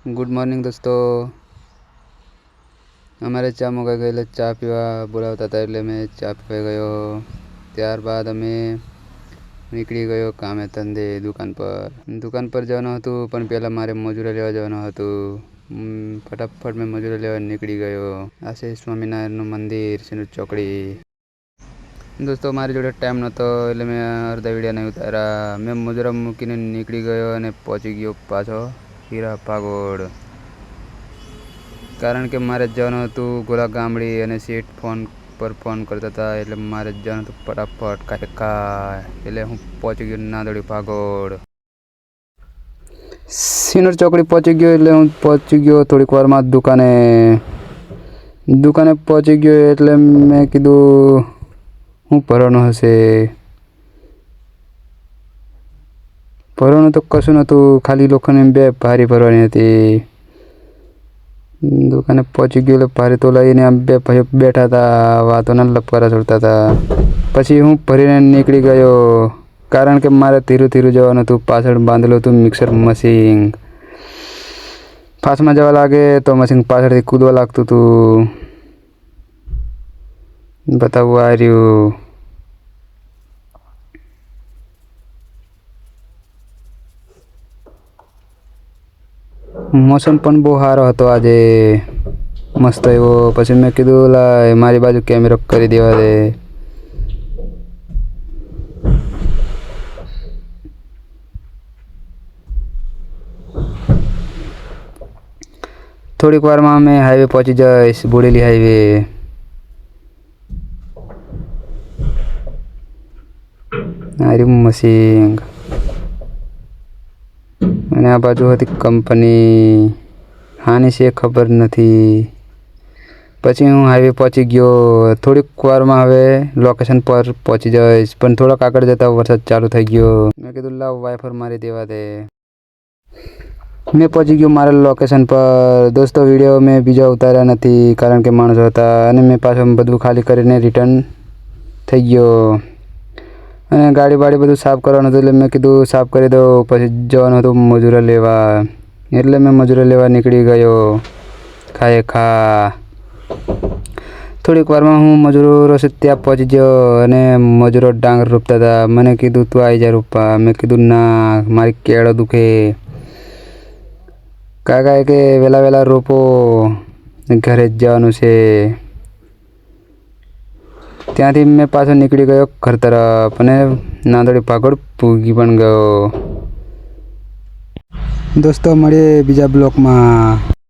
Good morning दोस्तों। અમારે ચા મગાઈ ગયેલે ચા પીવા બોલાવતા હતા એટલે મેં ચા પીવા ગયો. ત્યારબાદ અમે નીકળી ગયો કામે ધંધે દુકાન પર જવાનું હતું, પણ પહેલાં મારે મજૂરી લેવા જવાનું હતું. ફટાફટ મેં મજૂરી લેવા નીકળી ગયો. આ છે સ્વામિનારાયણનું મંદિર સિનોર ચોકડી. દોસ્તો મારી જોડે ટાઈમ નહોતો એટલે મેં અડધા વિડીયો નહીં ઉતાર્યા. મેં મજૂરા મૂકીને નીકળી ગયો અને પહોંચી ગયો પાછો હીરા પાગોડ, કારણ કે મારે જવાનું હતું ગોલા ગામડી અને સીટ ફોન પર ફોન કરતા હતા એટલે મારે જવાનું હતું ફટાફટ કાયકા. એટલે હું પહોંચી ગયો નાદોડી પાગોડ. સિનોર ચોકડી પહોંચી ગયો એટલે હું પહોંચી ગયો થોડીક વારમાં દુકાને પહોંચી ગયો એટલે મેં કીધું હું ભરવાનું હશે. ભરવાનું તો કશું નહોતું, ખાલી લોકોને 2 ભારી ભરવાની હતી. દુકાને પહોંચી ગયો એટલે ભારી તો લઈને આમ 2 ભાઈઓ બેઠા હતા, વાતોના લપકારા છોડતા હતા. પછી હું ભરીને નીકળી ગયો, કારણ કે મારે ધીરું જવાનું હતું. પાછળ બાંધેલું હતું મિક્સર મશીન. ફાસ્ટમાં જવા લાગે તો મશીન પાછળથી કૂદવા લાગતું હતું. બતાવવું આ રહ્યું. મોસમ પણ બહુ સારો હતો આજે, મસ્ત એવો. પછી મેં કીધું લાય મારી બાજુ કેમેરો કરી દેવા દે. થોડીક વારમાં અમે હાઈવે પહોંચી જઈશ, બોડેલી હાઈવે. આર્યું મશીન અને આ બાજુ હતી કંપની. હાની છે ખબર નથી. પછી હું હાઈવે પહોંચી ગયો. થોડીક વારમાં હવે લોકેશન પર પહોંચી જઈશ, પણ થોડાક આગળ જતાં વરસાદ ચાલુ થઈ ગયો. મેં કીધું લાવ વાઇફર મારી દેવા દે. મેં પહોંચી ગયો મારા લોકેશન પર. દોસ્તો વિડીયો મેં બીજા ઉતાર્યા નથી, કારણ કે માણસો હતા અને મેં પાછું બધું ખાલી કરીને રિટર્ન થઈ ગયો. અને ગાડી બધું સાફ કરવાનું હતું એટલે મેં કીધું સાફ કરી દઉં. પછી જવાનું હતું મજૂરા લેવા, એટલે મેં મજૂરા લેવા નીકળી ગયો ખા. થોડીક વારમાં હું મજૂરો ત્યાં પહોંચી ગયો અને મજૂરો ડાંગર રોપતા હતા. મને કીધું તું આવી જા રોપવા. મેં કીધું ના, મારી કેળો દુખે. કાકાએ કે વહેલા રોપો, ઘરે જ જવાનું છે. ત્યાંથી મેં પાછો નીકળી ગયો ઘર તરફ અને નાદોડી પાગોડ પૂગી પણ ગયો. દોસ્તો મળીએ બીજા બ્લોકમાં.